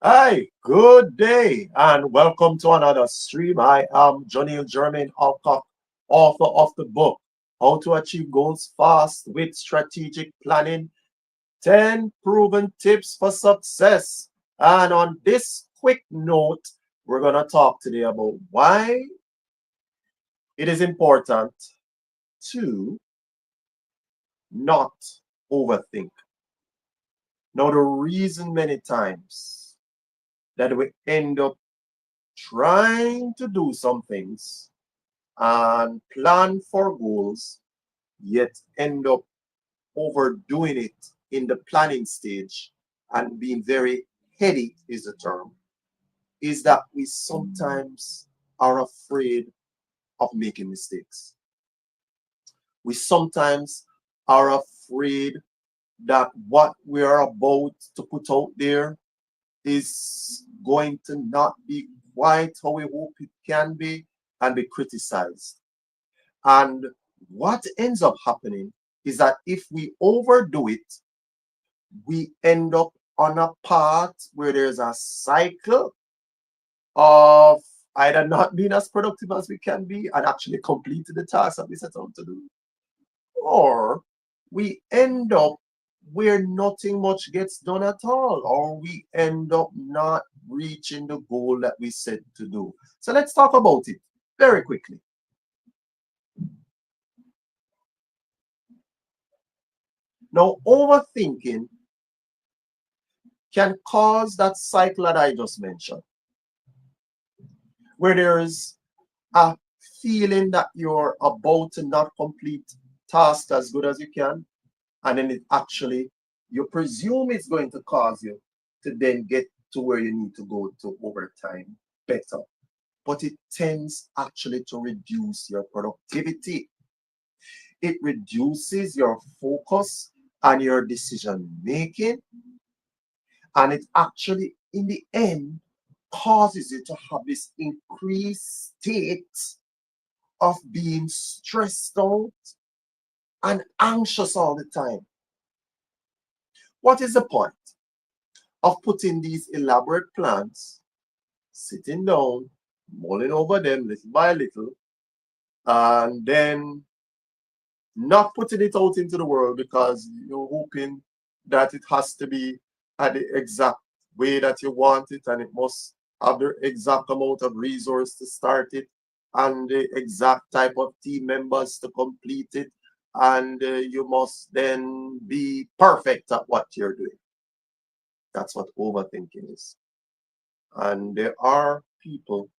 Hi, good day, and welcome to another stream. I am Johnny Germain Alcock, author of the book How to Achieve Goals Fast with Strategic Planning 10 Proven Tips for Success. And on this quick note, we're going to talk today about why it is important to not overthink. Now, the reason many times that we end up trying to do some things and plan for goals, yet end up overdoing it in the planning stage and being very heady is the term, is that we sometimes are afraid of making mistakes. We sometimes are afraid that what we are about to put out there is going to not be quite how we hope it can be and be criticized. And what ends up happening is that if we overdo it, we end up on a path where there's a cycle of either not being as productive as we can be and actually completing the task that we set out to do, or we end up where nothing much gets done at all, or we end up not reaching the goal that we set to do. So let's talk about it very quickly. Now, overthinking can cause that cycle that I just mentioned, where there's a feeling that you're about to not complete tasks as good as you can, and then it actually, you presume it's going to cause you to then get to where you need to go to over time better. But it tends actually to reduce your productivity. It reduces your focus and your decision making, and it actually, in the end, causes you to have this increased state of being stressed out and anxious all the time. What is the point of putting these elaborate plans, sitting down, mulling over them little by little, and then not putting it out into the world because you're hoping that it has to be at the exact way that you want it, and it must have the exact amount of resource to start it and the exact type of team members to complete it, and you must then be perfect at what you're doing. That's what overthinking is. And there are people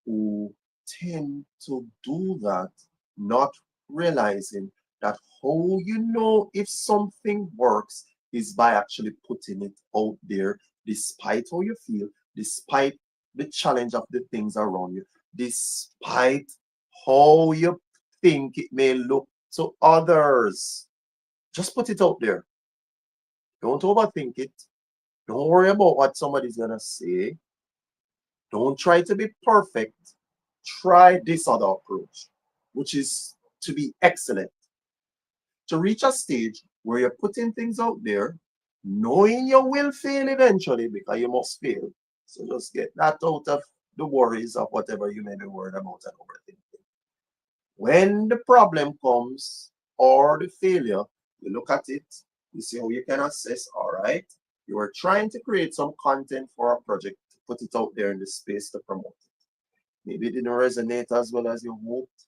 who tend to do that, not realizing that how you know if something works is by actually putting it out there, despite how you feel, despite the challenge of the things around you, despite how you think it may look to others. Just put it out there. Don't overthink it. Don't worry about what somebody's gonna say. Don't try to be perfect. Try this other approach, which is to be excellent, to reach a stage where you're putting things out there, knowing you will fail eventually because you must fail. So just get that out of the worries of whatever you may be worried about and overthinking. When the problem comes or the failure, you look at it, you see how you can assess, all right, you are trying to create some content for a project to put it out there in the space to promote it. Maybe it didn't resonate as well as you hoped.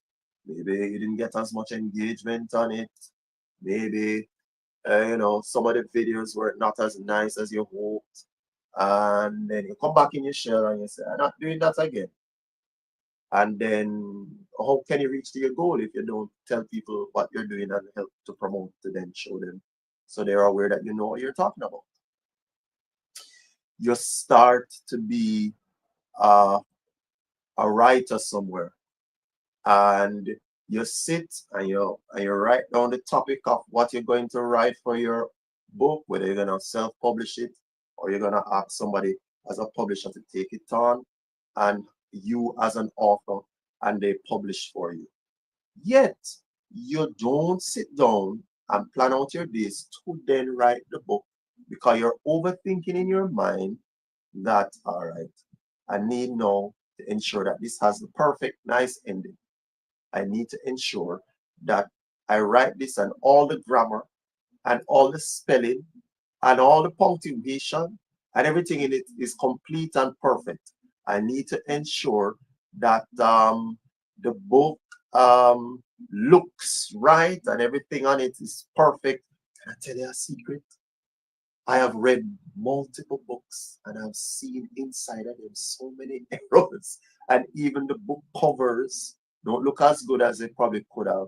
Maybe you didn't get as much engagement on it. Maybe some of the videos were not as nice as you hoped. And then you come back in your shell and you say, I'm not doing that again. And then how can you reach to your goal if you don't tell people what you're doing and help to promote to then show them so they're aware that you know what you're talking about? You start to be uh, a writer somewhere, and you sit and you write down the topic of what you're going to write for your book, whether you're gonna self-publish it or you're gonna ask somebody as a publisher to take it on, and you as an author, and they publish for you. Yet you don't sit down and plan out your days to then write the book because you're overthinking in your mind that, all right, I need now to ensure that this has the perfect, nice ending. I need to ensure that I write this and all the grammar and all the spelling and all the punctuation and everything in it is complete and perfect. I need to ensure that the book looks right and everything on it is perfect. Can I tell you a secret? I have read multiple books and I've seen inside of them so many errors. And even the book covers don't look as good as they probably could have.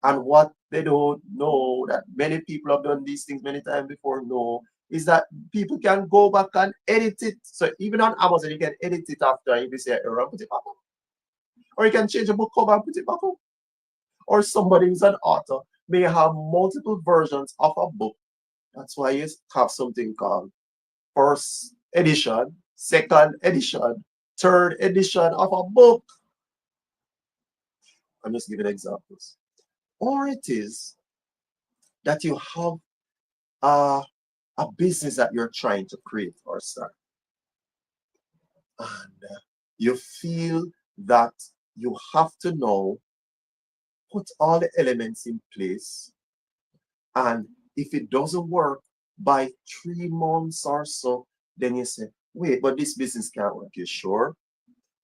And what they don't know that many people have done these things many times before know is that people can go back and edit it. So even on Amazon, you can edit it after if you say error and put it back up. Or you can change the book cover and put it back up. Or somebody who's an author may have multiple versions of a book. That's why you have something called first edition, second edition, third edition of a book. I'm just giving examples. Or it is that you have a, a business that you're trying to create or start. And you feel that you have to now put all the elements in place. And if it doesn't work by 3 months or so, then you say, wait, but this business can't work. You sure?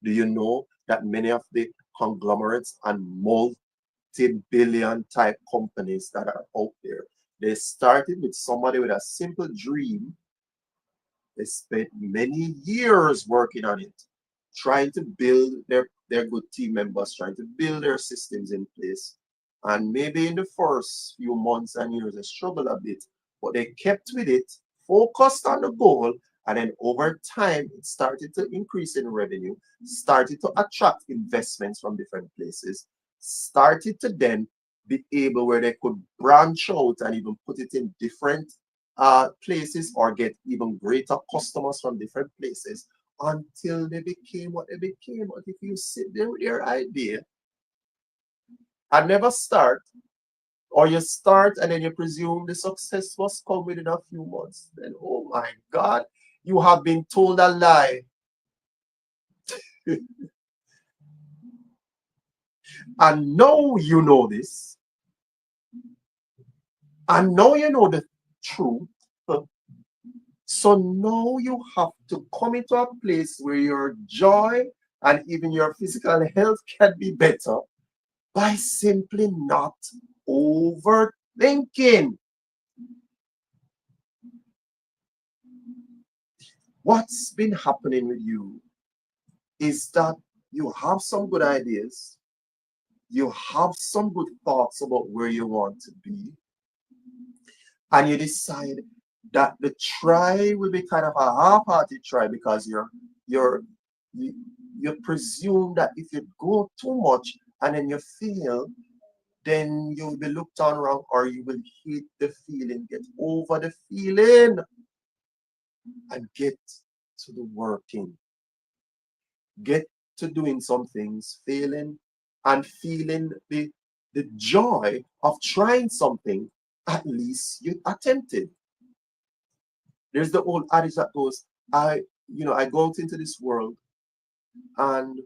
Do you know that many of the conglomerates and multi-billion type companies that are out there, they started with somebody with a simple dream. They spent many years working on it, trying to build their good team members, trying to build their systems in place. And maybe in the first few months and years, they struggled a bit, but they kept with it, focused on the goal, and then over time, it started to increase in revenue, started to attract investments from different places, started to then be able where they could branch out and even put it in different places or get even greater customers from different places until they became what they became. But if you sit there with your idea and never start, or you start and then you presume the success must come within a few months, then oh my God, you have been told a lie. And now you know this, and now you know the truth. So now you have to come into a place where your joy and even your physical health can be better by simply not overthinking. What's been happening with you is that you have some good ideas, you have some good thoughts about where you want to be, and you decide that the try will be kind of a half-hearted try because you're you, you presume that if you go too much and then you fail, then you'll be looked on wrong or you will hate the feeling, get over the feeling and get to the working. Get to doing some things, failing and feeling the joy of trying something, at least you attempted. There's the old adage that goes, I go out into this world and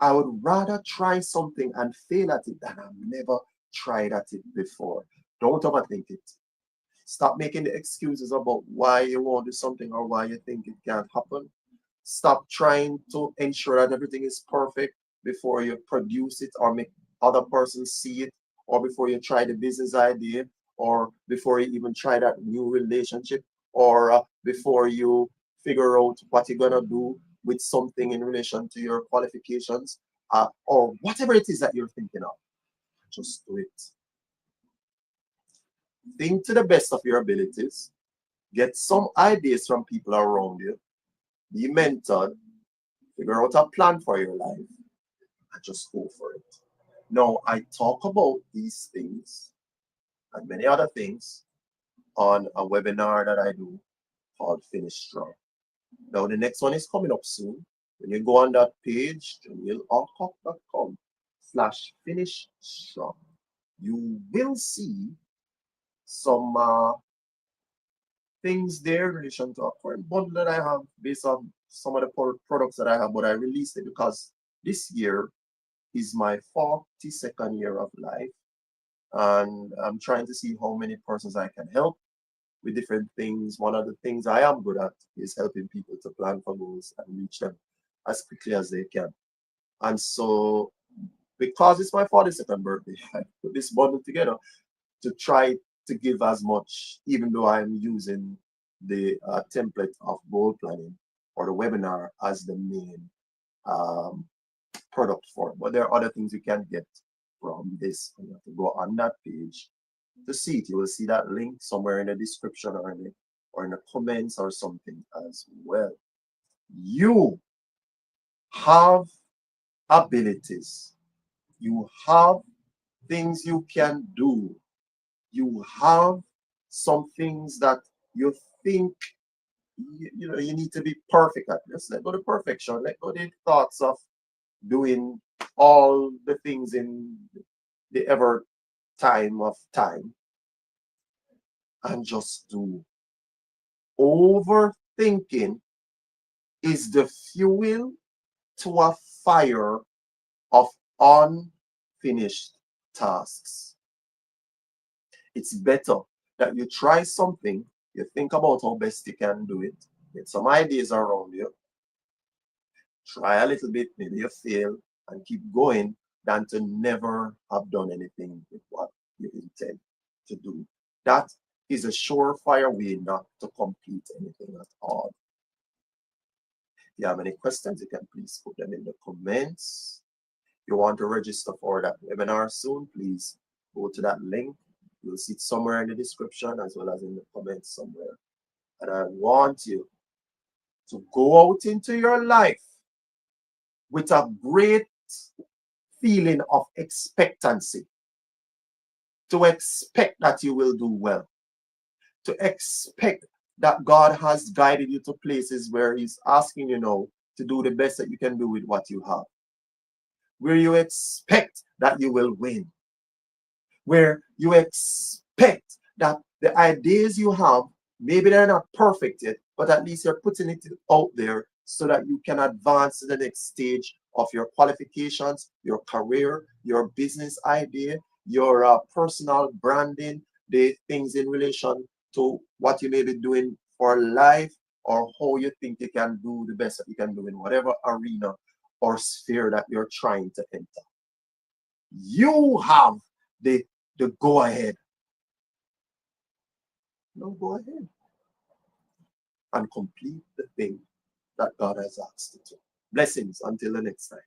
I would rather try something and fail at it than I've never tried at it before. Don't overthink it. Stop making the excuses about why you won't do something or why you think it can't happen. Stop trying to ensure that everything is perfect before you produce it or make other persons see it, or before you try the business idea, or before you even try that new relationship, or before you figure out what you're gonna do with something in relation to your qualifications, or whatever it is that you're thinking of. Just do it. Think to the best of your abilities. Get some ideas from people around you. Be mentored. Figure out a plan for your life and just go for it. Now, I talk about these things and many other things on a webinar that I do called Finish Strong. Now, the next one is coming up soon. When you go on that page, jamilalcock.com/finish strong, you will see some things there in relation to a current bundle that I have based on some of the products that I have, but I released it because this year is my 42nd year of life. And I'm trying to see how many persons I can help with different things. One of the things I am good at is helping people to plan for goals and reach them as quickly as they can. And so, because it's my 42nd birthday, I put this bundle together to try to give as much, even though I'm using the template of goal planning or the webinar as the main um, product for it. But there are other things you can get from this. You have to go on that page to see it. You will see that link somewhere in the description or in the comments or something as well. You have abilities. You have things you can do. You have some things that you think you need to be perfect at. Just let go to perfection. Let go the thoughts of doing all the things in the ever time of time and just do. Overthinking is the fuel to a fire of unfinished tasks. It's better that you try something, you think about how best you can do it, get some ideas around you, try a little bit, maybe you fail, and keep going than to never have done anything with what you intend to do. That is a surefire way not to complete anything at all. If you have any questions, you can please put them in the comments. If you want to register for that webinar soon, please go to that link. You'll see it somewhere in the description as well as in the comments somewhere. And I want you to go out into your life with a great feeling of expectancy, to expect that you will do well, to expect that God has guided you to places where He's asking you now to do the best that you can do with what you have, where you expect that you will win, where you expect that the ideas you have, maybe they're not perfect yet, but at least you're putting it out there so that you can advance to the next stage of your qualifications, your career, your business idea, your personal branding, the things in relation to what you may be doing for life or how you think you can do the best that you can do in whatever arena or sphere that you're trying to enter. You have the go ahead. No, go ahead and complete the thing that God has asked you to. Blessings until the next time.